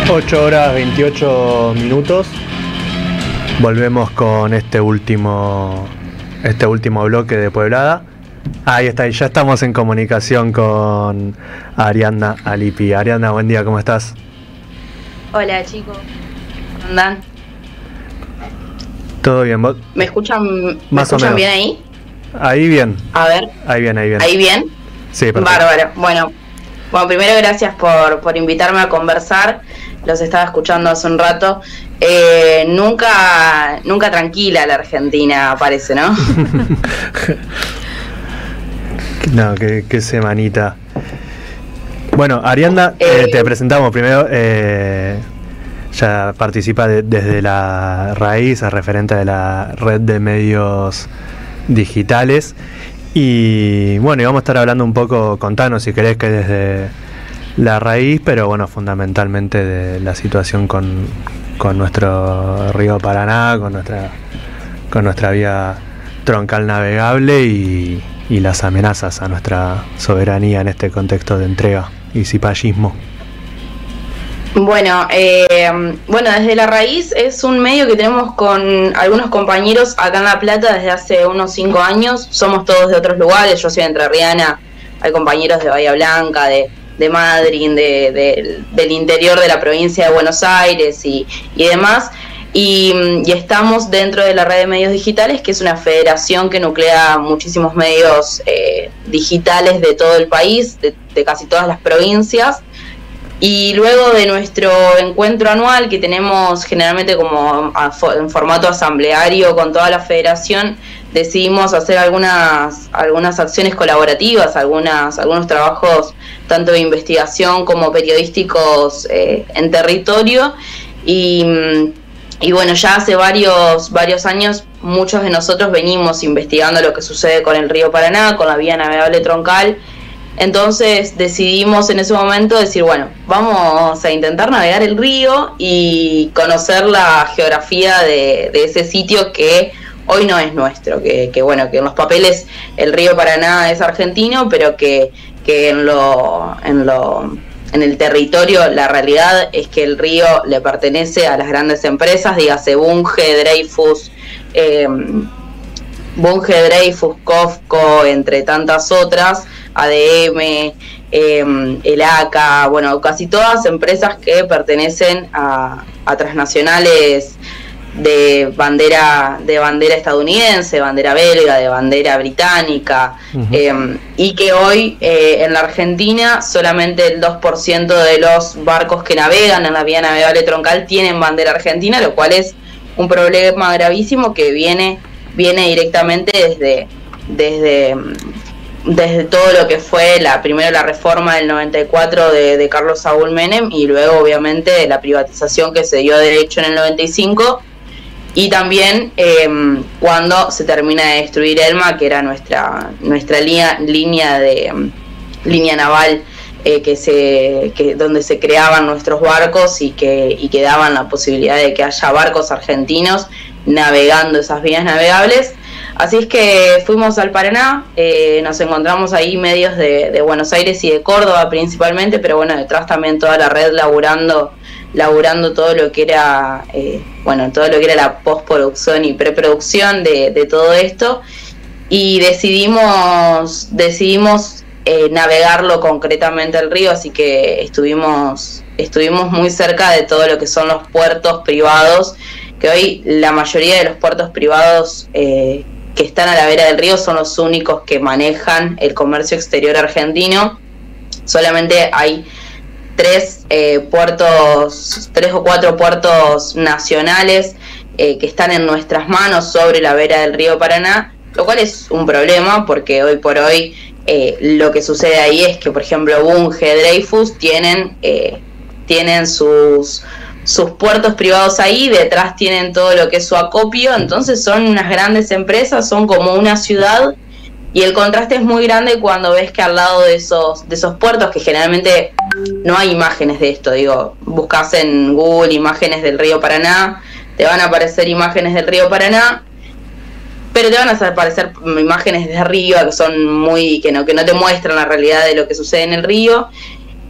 8 horas 28 minutos. Volvemos con este último bloque de Pueblada. Ahí está, y ya estamos en comunicación con Ariadna Alipi. Ariadna, buen día, ¿cómo estás? Hola chicos, ¿cómo andan? ¿Todo bien? ¿Vos? ¿Me escuchan, Más o menos bien ahí? Ahí bien. A ver. Ahí bien. ¿Ahí bien? Sí, perfecto. Bárbaro. Bueno, primero gracias por invitarme a conversar. Los estaba escuchando hace un rato. Nunca tranquila la Argentina, parece, ¿no? No, qué semanita. Bueno, Ariadna, te presentamos primero. Ya participa desde la raíz, es referente de la red de medios digitales. Y bueno, y vamos a estar hablando un poco, contanos si querés, que desde la raíz, pero bueno, fundamentalmente de la situación con nuestro río Paraná, con nuestra vía troncal navegable y las amenazas a nuestra soberanía en este contexto de entrega y cipallismo. Bueno, desde la raíz es un medio que tenemos con algunos compañeros acá en La Plata desde hace unos 5 años. Somos todos de otros lugares, yo soy entrerriana, hay compañeros de Bahía Blanca, de Madrid, del interior de la provincia de Buenos Aires y demás. Y estamos dentro de la red de medios digitales, que es una federación que nuclea muchísimos medios digitales de todo el país, de casi todas las provincias. Y luego de nuestro encuentro anual, que tenemos generalmente como en formato asambleario con toda la federación, decidimos hacer algunas acciones colaborativas, algunos trabajos tanto de investigación como periodísticos en territorio. Y bueno, ya hace varios años muchos de nosotros venimos investigando lo que sucede con el río Paraná, con la vía navegable troncal. Entonces decidimos en ese momento decir, bueno, vamos a intentar navegar el río y conocer la geografía de ese sitio que hoy no es nuestro, que en los papeles el río Paraná es argentino, pero que en el territorio la realidad es que el río le pertenece a las grandes empresas, dígase Bunge, Dreyfus, COFCO, entre tantas otras, ADM, el ACA, bueno, casi todas empresas que pertenecen a transnacionales de bandera estadounidense, bandera belga, de bandera británica. Uh-huh. Y que hoy en la Argentina solamente el 2% de los barcos que navegan en la vía navegable troncal tienen bandera argentina, lo cual es un problema gravísimo que viene directamente desde todo lo que fue primero la reforma del 94 de Carlos Saúl Menem, y luego obviamente la privatización que se dio de hecho en el 95, y también cuando se termina de destruir ELMA, que era nuestra línea naval, donde se creaban nuestros barcos y que daban la posibilidad de que haya barcos argentinos navegando esas vías navegables. Así es que fuimos al Paraná, nos encontramos ahí medios de Buenos Aires y de Córdoba principalmente, pero bueno, detrás también toda la red laburando todo lo que era la postproducción y preproducción de todo esto, y decidimos navegarlo concretamente el río, así que estuvimos muy cerca de todo lo que son los puertos privados, que hoy la mayoría de los puertos privados que están a la vera del río son los únicos que manejan el comercio exterior argentino. Solamente hay 3 o 4 puertos nacionales que están en nuestras manos sobre la vera del río Paraná, lo cual es un problema porque hoy por hoy lo que sucede ahí es que, por ejemplo, Bunge, Dreyfus tienen sus puertos privados ahí, detrás tienen todo lo que es su acopio, entonces son unas grandes empresas, son como una ciudad, y el contraste es muy grande cuando ves que al lado de esos puertos, que generalmente no hay imágenes de esto, buscas en Google imágenes del río Paraná, te van a aparecer imágenes del río Paraná, pero te van a aparecer imágenes de arriba que son que no te muestran la realidad de lo que sucede en el río.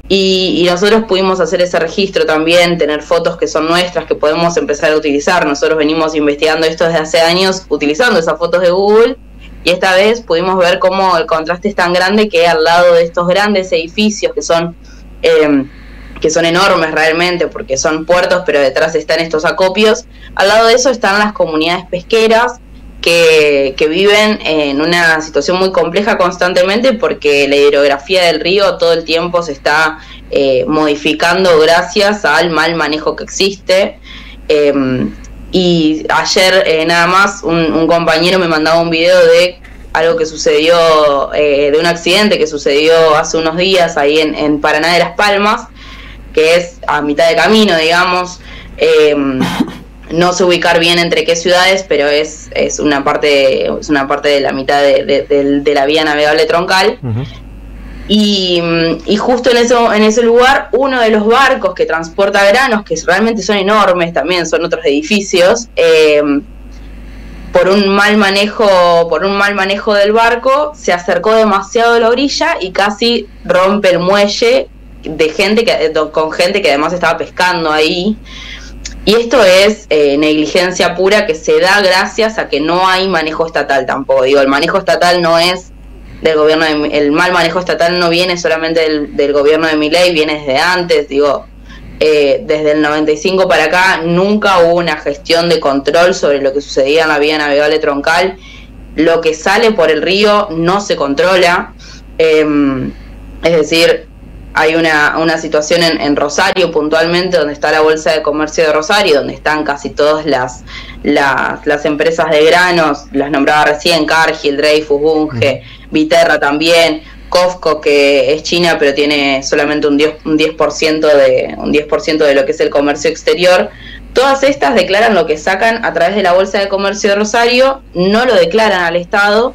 Y nosotros pudimos hacer ese registro también, tener fotos que son nuestras, que podemos empezar a utilizar. Nosotros venimos investigando esto desde hace años, utilizando esas fotos de Google, y esta vez pudimos ver cómo el contraste es tan grande que al lado de estos grandes edificios que son enormes realmente, porque son puertos, pero detrás están estos acopios, al lado de eso están las comunidades pesqueras, que viven en una situación muy compleja constantemente porque la hidrografía del río todo el tiempo se está modificando gracias al mal manejo que existe. Y ayer nada más un compañero me mandaba un video de algo que sucedió, de un accidente que sucedió hace unos días ahí en Paraná de las Palmas, que es a mitad de camino, digamos. No sé ubicar bien entre qué ciudades, pero es una parte de la mitad de la vía navegable troncal. Uh-huh. Y justo en ese lugar, uno de los barcos que transporta granos, que realmente son enormes, también son otros edificios, por un mal manejo del barco, se acercó demasiado a la orilla y casi rompe el muelle con gente que además estaba pescando ahí. Y esto es negligencia pura que se da gracias a que no hay manejo estatal tampoco. Digo, el manejo estatal no es del gobierno el mal manejo estatal no viene solamente del gobierno de Milei, viene desde antes. Digo, desde el 95 para acá nunca hubo una gestión de control sobre lo que sucedía en la vía navegable troncal. Lo que sale por el río no se controla. Es decir, hay una situación en Rosario puntualmente, donde está la Bolsa de Comercio de Rosario, donde están casi todas las empresas de granos, las nombraba recién, Cargill, Dreyfus, Bunge, Viterra también, Cofco, que es China, pero tiene solamente un 10% de lo que es el comercio exterior. Todas estas declaran lo que sacan a través de la Bolsa de Comercio de Rosario, no lo declaran al Estado,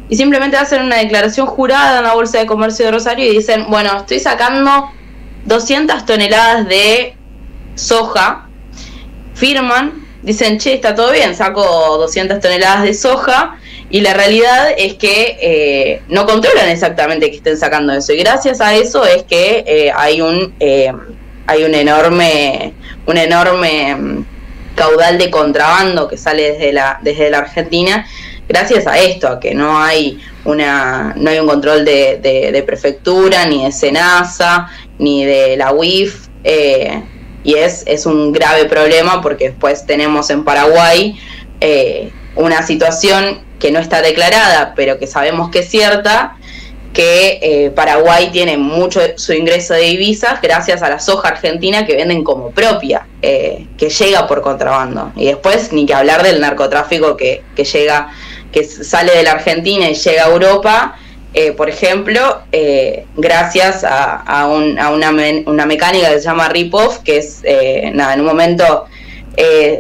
y simplemente hacen una declaración jurada en la Bolsa de Comercio de Rosario y dicen, bueno, estoy sacando 200 toneladas de soja, firman, dicen, che, está todo bien, saco 200 toneladas de soja, y la realidad es que no controlan exactamente que estén sacando eso, y gracias a eso es que hay un enorme caudal de contrabando que sale desde la Argentina, gracias a esto, a que no hay un control de prefectura, ni de SENASA, ni de la UIF, y es un grave problema porque después tenemos en Paraguay una situación que no está declarada, pero que sabemos que es cierta, que Paraguay tiene mucho su ingreso de divisas gracias a la soja argentina que venden como propia, que llega por contrabando. Y después ni que hablar del narcotráfico que sale de la Argentina y llega a Europa, por ejemplo, gracias a una mecánica que se llama rip-off, que es, en un momento,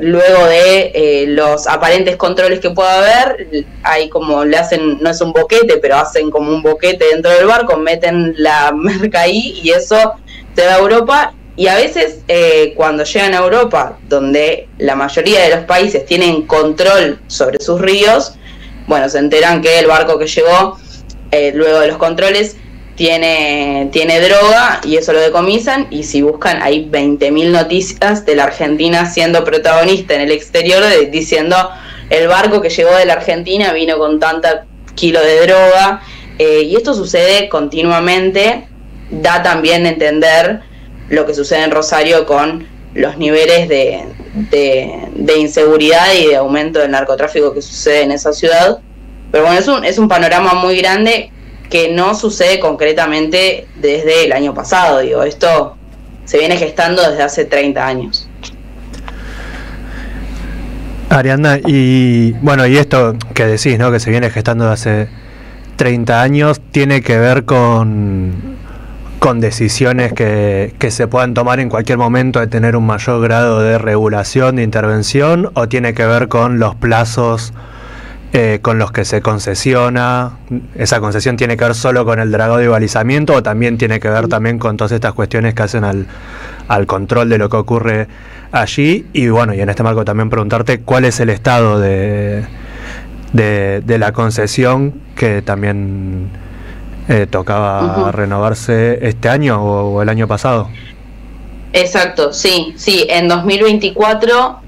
luego de los aparentes controles que pueda haber, hay como le hacen, no es un boquete, pero hacen como un boquete dentro del barco, meten la merca ahí y eso se va a Europa. Y a veces cuando llegan a Europa, donde la mayoría de los países tienen control sobre sus ríos, bueno, se enteran que el barco que llegó luego de los controles tiene droga y eso lo decomisan, y si buscan hay 20.000 noticias de la Argentina siendo protagonista en el exterior diciendo el barco que llegó de la Argentina vino con tanta kilo de droga, y esto sucede continuamente. Da también a entender lo que sucede en Rosario con los niveles de inseguridad y de aumento del narcotráfico que sucede en esa ciudad. Pero bueno, es un panorama muy grande que no sucede concretamente desde el año pasado. Digo, esto se viene gestando desde hace 30 años. Ariadna, y bueno, y esto que decís, ¿no?, que se viene gestando desde hace 30 años, ¿tiene que ver con decisiones que se puedan tomar en cualquier momento de tener un mayor grado de regulación, de intervención, o tiene que ver con los plazos con los que se concesiona? ¿Esa concesión tiene que ver solo con el dragado y balizamiento, o también tiene que ver también con todas estas cuestiones que hacen al control de lo que ocurre allí? Y bueno, y en este marco también preguntarte cuál es el estado de la concesión, que también tocaba renovarse este año o el año pasado. Exacto, sí, en 2024,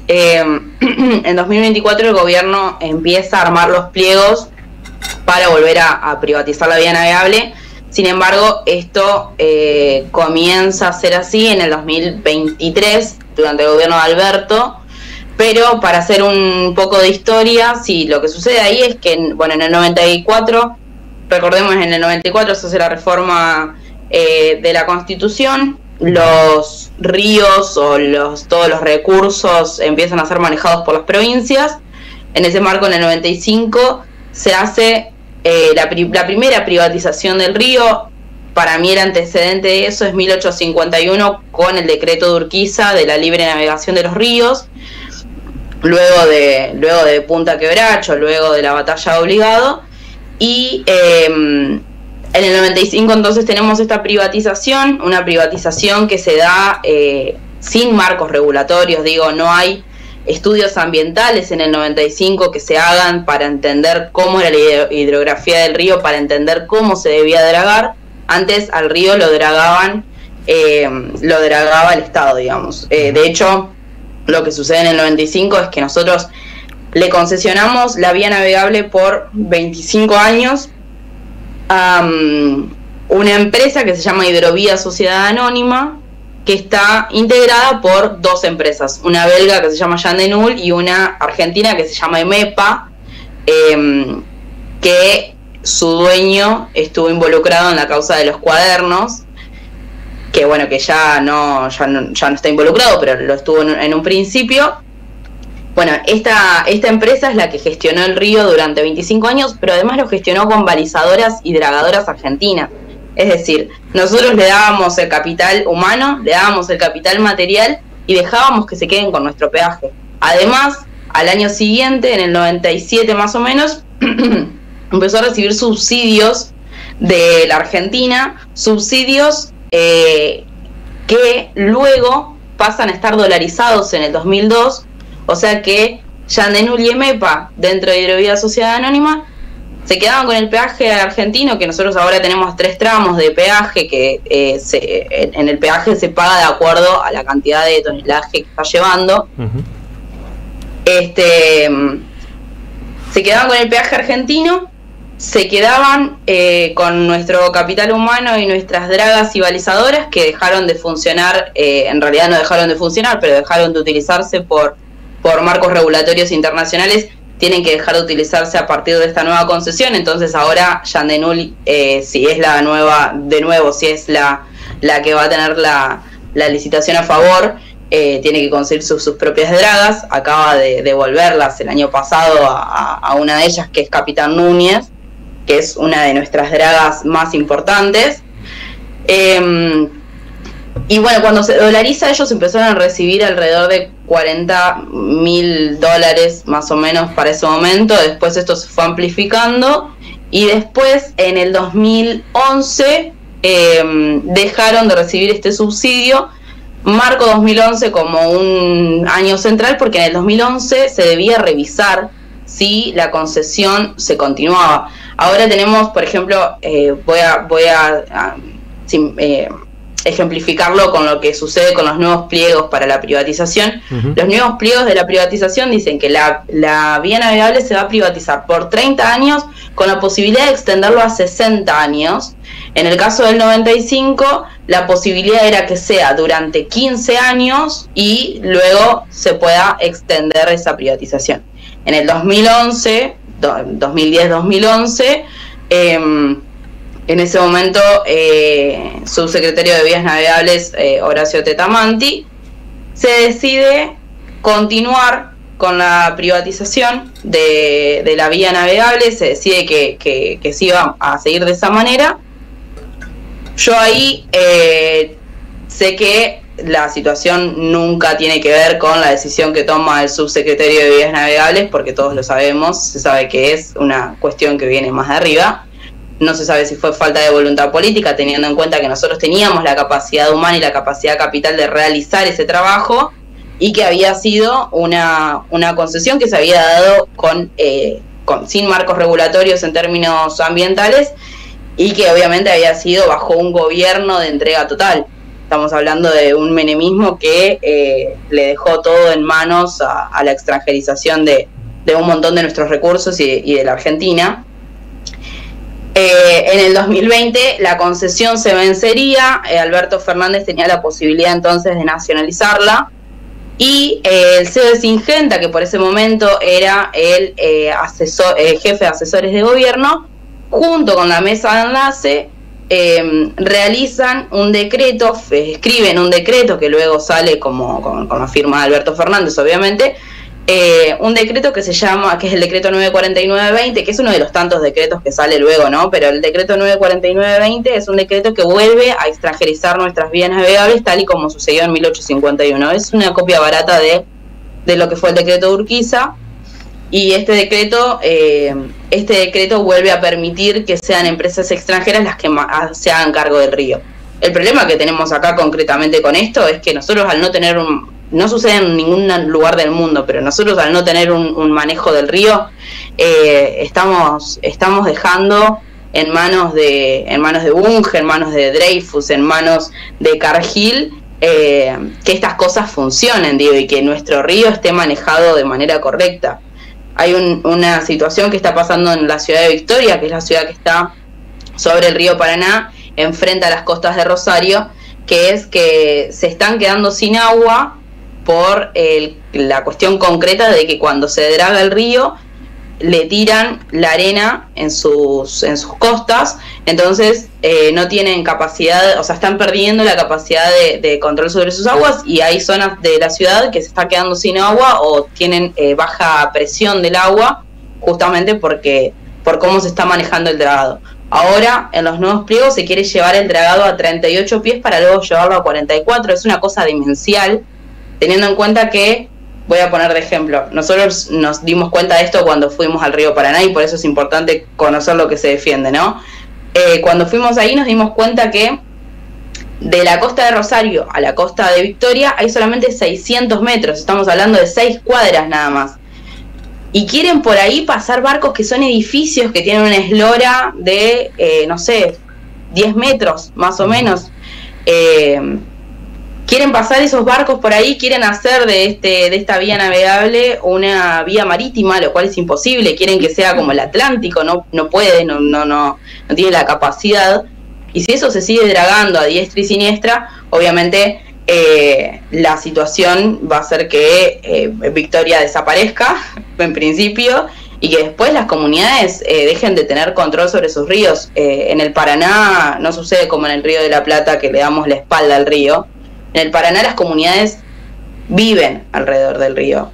en 2024 el gobierno empieza a armar los pliegos para volver a privatizar la vía navegable. Sin embargo, esto comienza a ser así en el 2023, durante el gobierno de Alberto. Pero para hacer un poco de historia, sí, lo que sucede ahí es que, en el 94, recordemos, en el 94 se hace la reforma de la Constitución, los ríos o todos los recursos empiezan a ser manejados por las provincias. En ese marco, en el 95, se hace la primera privatización del río. Para mí el antecedente de eso es 1851, con el decreto de Urquiza de la libre navegación de los ríos, luego de Punta Quebracho, luego de la batalla de Obligado. Y en el 95 entonces tenemos esta privatización, una privatización que se da sin marcos regulatorios. No hay estudios ambientales en el 95 que se hagan para entender cómo era la hidrografía del río, para entender cómo se debía dragar. Antes al río lo dragaba el Estado, digamos. De hecho, lo que sucede en el 95 es que nosotros le concesionamos la vía navegable por 25 años a una empresa que se llama Hidrovía Sociedad Anónima, que está integrada por dos empresas, una belga que se llama Jan de Null y una argentina que se llama EMEPA, que su dueño estuvo involucrado en la causa de los cuadernos, que ya no está involucrado, pero lo estuvo en un principio. Esta empresa es la que gestionó el río durante 25 años, pero además lo gestionó con balizadoras y dragadoras argentinas. Es decir, nosotros le dábamos el capital humano, le dábamos el capital material y dejábamos que se queden con nuestro peaje. Además, al año siguiente, en el 97 más o menos, empezó a recibir subsidios de la Argentina, subsidios que luego pasan a estar dolarizados en el 2002, o sea que Jan de Null y EMEPA, dentro de Hidrovía Sociedad Anónima, se quedaban con el peaje argentino, que nosotros ahora tenemos 3 tramos de peaje, que en el peaje se paga de acuerdo a la cantidad de tonelaje que está llevando. Se quedaban con el peaje argentino, se quedaban con nuestro capital humano y nuestras dragas y balizadoras, que dejaron de funcionar, en realidad no dejaron de funcionar, pero dejaron de utilizarse por marcos regulatorios internacionales. Tienen que dejar de utilizarse a partir de esta nueva concesión. Entonces ahora Jan de Null, si es la nueva, de nuevo, si es la que va a tener la licitación a favor, tiene que conseguir sus propias dragas. Acaba de devolverlas el año pasado a una de ellas, que es Capitán Núñez, que es una de nuestras dragas más importantes. Y cuando se dolariza, ellos empezaron a recibir alrededor de $40.000 más o menos para ese momento. Después esto se fue amplificando y después en el 2011 dejaron de recibir este subsidio. Marco 2011 como un año central, porque en el 2011 se debía revisar si la concesión se continuaba. Ahora tenemos, por ejemplo, voy a ejemplificarlo con lo que sucede con los nuevos pliegos para la privatización. Los nuevos pliegos de la privatización dicen que la vía navegable se va a privatizar por 30 años con la posibilidad de extenderlo a 60 años. En el caso del 95, la posibilidad era que sea durante 15 años y luego se pueda extender esa privatización. En el 2011, 2010-2011, en ese momento, subsecretario de Vías Navegables, Horacio Tetamanti, se decide continuar con la privatización de la vía navegable. Se decide que se iba a seguir de esa manera. Yo ahí sé que la situación nunca tiene que ver con la decisión que toma el subsecretario de Vías Navegables, porque todos lo sabemos, se sabe que es una cuestión que viene más de arriba. No se sabe si fue falta de voluntad política, teniendo en cuenta que nosotros teníamos la capacidad humana y la capacidad capital de realizar ese trabajo, y que había sido una concesión que se había dado sin marcos regulatorios en términos ambientales, y que obviamente había sido bajo un gobierno de entrega total. Estamos hablando de un menemismo que le dejó todo en manos a la extranjerización de un montón de nuestros recursos y de la Argentina. En el 2020 la concesión se vencería, Alberto Fernández tenía la posibilidad entonces de nacionalizarla, y el CEO de Syngenta, que por ese momento era el jefe de asesores de gobierno, junto con la mesa de enlace, realizan un decreto, escriben un decreto que luego sale con la firma de Alberto Fernández, obviamente, un decreto que se llama, que es el decreto 949-20, que es uno de los tantos decretos que sale luego, ¿no? Pero el decreto 949-20 es un decreto que vuelve a extranjerizar nuestras vías navegables, tal y como sucedió en 1851. Es una copia barata de lo que fue el decreto de Urquiza, y este decreto vuelve a permitir que sean empresas extranjeras las que se hagan cargo del río. El problema que tenemos acá concretamente con esto es que nosotros, al no tener no sucede en ningún lugar del mundo, pero nosotros, al no tener un manejo del río, estamos dejando en manos de Bunge, en manos de Dreyfus, en manos de Cargill, que estas cosas funcionen, digo, y que nuestro río esté manejado de manera correcta. Hay una situación que está pasando en la ciudad de Victoria, que es la ciudad que está sobre el río Paraná, enfrente a las costas de Rosario, que es que se están quedando sin agua por la cuestión concreta de que cuando se draga el río le tiran la arena en sus costas, entonces no tienen capacidad, o sea, están perdiendo la capacidad de control sobre sus aguas, y hay zonas de la ciudad que se está quedando sin agua o tienen baja presión del agua, justamente por cómo se está manejando el dragado. Ahora, en los nuevos pliegos, se quiere llevar el dragado a 38 pies para luego llevarlo a 44. Es una cosa demencial, teniendo en cuenta que, voy a poner de ejemplo, nosotros nos dimos cuenta de esto cuando fuimos al río Paraná, y por eso es importante conocer lo que se defiende, ¿no? Cuando fuimos ahí nos dimos cuenta que de la costa de Rosario a la costa de Victoria hay solamente 600 metros, estamos hablando de 6 cuadras nada más. Y quieren por ahí pasar barcos que son edificios que tienen una eslora de, no sé, 10 metros más o menos. Quieren pasar esos barcos por ahí, quieren hacer de esta vía navegable una vía marítima, lo cual es imposible. Quieren que sea como el Atlántico, no puede, no tiene la capacidad. Y si eso se sigue dragando a diestra y siniestra, obviamente la situación va a hacer que Victoria desaparezca en principio, y que después las comunidades dejen de tener control sobre sus ríos. En el Paraná no sucede como en el Río de la Plata, que le damos la espalda al río. En el Paraná las comunidades viven alrededor del río,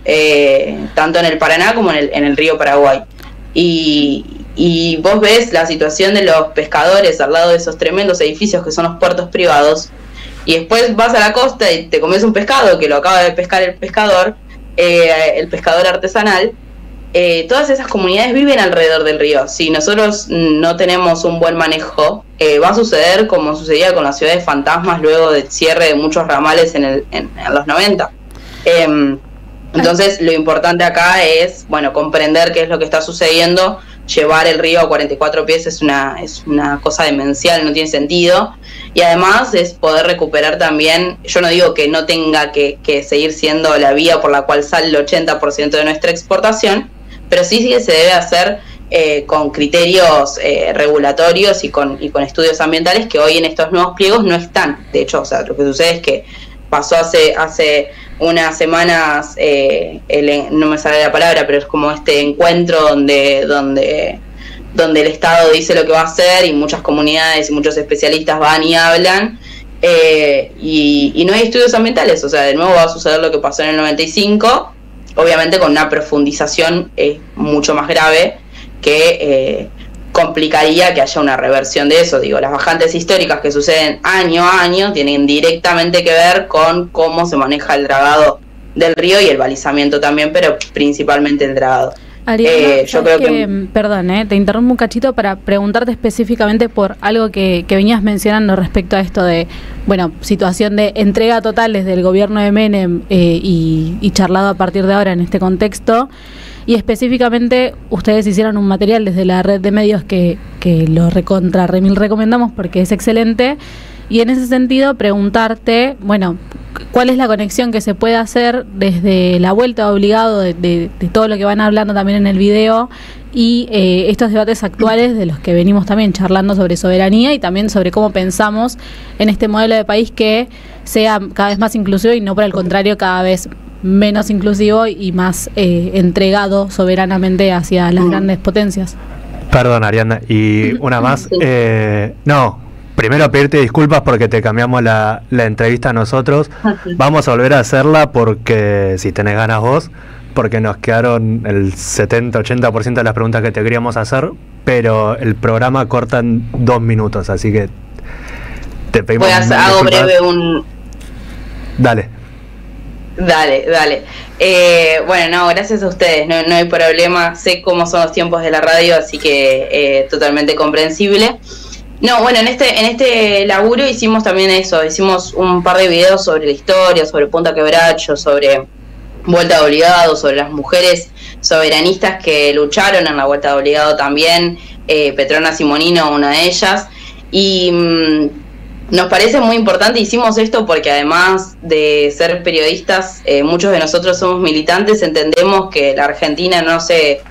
tanto en el Paraná como en el río Paraguay. Y vos ves la situación de los pescadores al lado de esos tremendos edificios que son los puertos privados, y después vas a la costa y te comes un pescado que lo acaba de pescar el pescador artesanal. Todas esas comunidades viven alrededor del río. Si nosotros no tenemos un buen manejo, va a suceder como sucedía con las ciudades fantasmas luego del cierre de muchos ramales en los 90. Entonces lo importante acá es, bueno, comprender qué es lo que está sucediendo. Llevar el río a 44 pies es una cosa demencial, no tiene sentido. Y además es poder recuperar también, yo no digo que no tenga que seguir siendo la vía por la cual sale el 80% de nuestra exportación, pero sí que se debe hacer con criterios regulatorios y con estudios ambientales que hoy en estos nuevos pliegos no están. De hecho, o sea, lo que sucede es que pasó hace unas semanas, no me sale la palabra, pero es como este encuentro donde el Estado dice lo que va a hacer, y muchas comunidades y muchos especialistas van y hablan, y no hay estudios ambientales. O sea, de nuevo va a suceder lo que pasó en el 95, obviamente con una profundización mucho más grave que complicaría que haya una reversión de eso. Digo, las bajantes históricas que suceden año a año tienen directamente que ver con cómo se maneja el dragado del río y el balizamiento también, pero principalmente el dragado. Ariana, yo creo que... Perdón, te interrumpo un cachito para preguntarte específicamente por algo que venías mencionando respecto a esto de, bueno, situación de entrega total desde el gobierno de Menem y charlado a partir de ahora en este contexto. Y específicamente ustedes hicieron un material desde la red de medios que lo remil recomendamos porque es excelente. Y en ese sentido preguntarte, bueno, ¿cuál es la conexión que se puede hacer desde la vuelta obligado de todo lo que van hablando también en el video y estos debates actuales de los que venimos también charlando sobre soberanía y también sobre cómo pensamos en este modelo de país que sea cada vez más inclusivo y no por el contrario cada vez menos inclusivo y más entregado soberanamente hacia las grandes potencias? Perdón, Ariana, y una más. Primero pedirte disculpas porque te cambiamos la entrevista a nosotros. Vamos a volver a hacerla porque, si tenés ganas vos, porque nos quedaron el 70-80% de las preguntas que te queríamos hacer, pero el programa corta en 2 minutos, así que te pedimos hago breve un... Dale. Bueno, no, gracias a ustedes, no hay problema, sé cómo son los tiempos de la radio, así que totalmente comprensible. No, bueno, en este laburo hicimos también eso, hicimos un par de videos sobre la historia, sobre Punta Quebracho, sobre Vuelta de Obligado, sobre las mujeres soberanistas que lucharon en la Vuelta de Obligado también, Petrona Simonino, una de ellas, y nos parece muy importante, hicimos esto porque además de ser periodistas, muchos de nosotros somos militantes, entendemos que la Argentina no se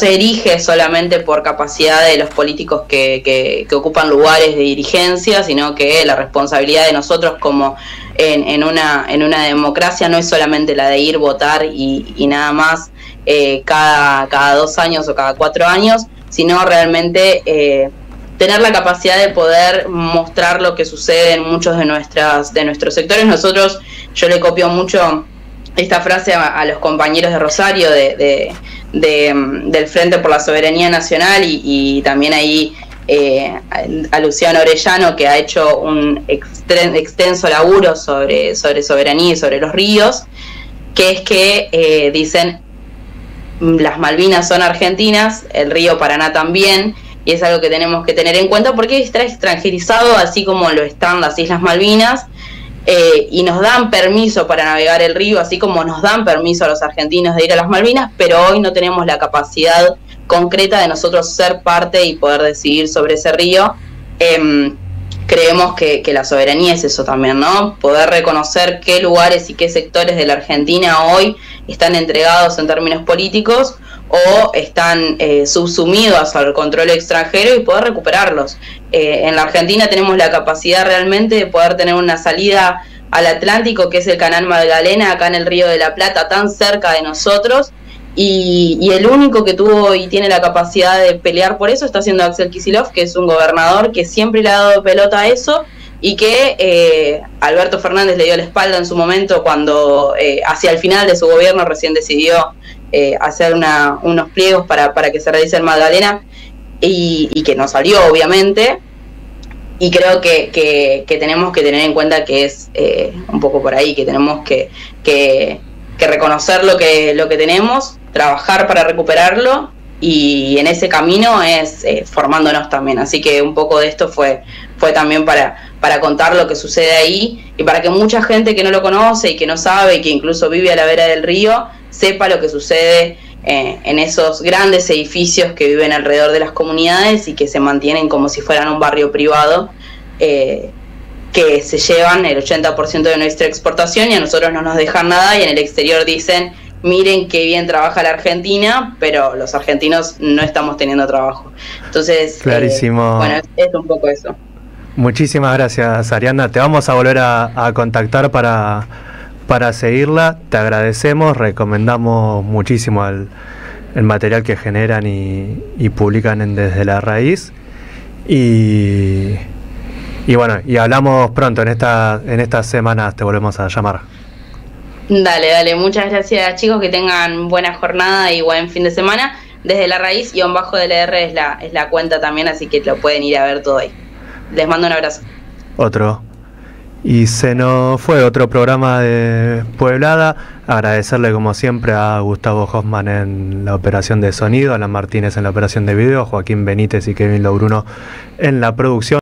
erige solamente por capacidad de los políticos que ocupan lugares de dirigencia, sino que la responsabilidad de nosotros como en una democracia no es solamente la de ir, votar y nada más cada 2 años o cada 4 años, sino realmente tener la capacidad de poder mostrar lo que sucede en muchos de nuestros sectores. Yo le copio mucho esta frase a los compañeros de Rosario del Frente por la Soberanía Nacional y también ahí a Luciano Orellano, que ha hecho un extenso laburo sobre soberanía y sobre los ríos, que es que dicen las Malvinas son argentinas, el río Paraná también, y es algo que tenemos que tener en cuenta porque está extranjerizado así como lo están las Islas Malvinas. Y nos dan permiso para navegar el río, así como nos dan permiso a los argentinos de ir a las Malvinas, pero hoy no tenemos la capacidad concreta de nosotros ser parte y poder decidir sobre ese río. Creemos que la soberanía es eso también, ¿no? Poder reconocer qué lugares y qué sectores de la Argentina hoy están entregados en términos políticos o están subsumidos al control extranjero y poder recuperarlos. En la Argentina tenemos la capacidad realmente de poder tener una salida al Atlántico, que es el Canal Magdalena, acá en el Río de la Plata, tan cerca de nosotros, y el único que tuvo y tiene la capacidad de pelear por eso está siendo Axel Kicillof, que es un gobernador que siempre le ha dado pelota a eso, y que Alberto Fernández le dio la espalda en su momento cuando hacia el final de su gobierno recién decidió hacer unos pliegos para que se realice el Magdalena, y que no salió obviamente, y creo que tenemos que tener en cuenta que es un poco por ahí, que tenemos que reconocer lo que tenemos, trabajar para recuperarlo, y en ese camino es formándonos también. Así que un poco de esto fue también para contar lo que sucede ahí, y para que mucha gente que no lo conoce y que no sabe y que incluso vive a la vera del río sepa lo que sucede en esos grandes edificios que viven alrededor de las comunidades y que se mantienen como si fueran un barrio privado, que se llevan el 80% de nuestra exportación y a nosotros no nos dejan nada, y en el exterior dicen: miren qué bien trabaja la Argentina, pero los argentinos no estamos teniendo trabajo. Entonces, clarísimo. Bueno, es un poco eso. Muchísimas gracias, Ariana. Te vamos a volver a contactar para seguirla. Te agradecemos, recomendamos muchísimo el material que generan y publican Desde la Raíz. Y bueno, y hablamos pronto, en estas semanas te volvemos a llamar. Dale, muchas gracias, chicos, que tengan buena jornada y buen fin de semana. Desde la Raíz _DLR es la cuenta también, así que lo pueden ir a ver todo ahí. Les mando un abrazo. Otro. Y se nos fue otro programa de Pueblada. Agradecerle como siempre a Gustavo Hoffman en la operación de sonido, a Alan Martínez en la operación de video, Joaquín Benítez y Kevin Lobruno en la producción.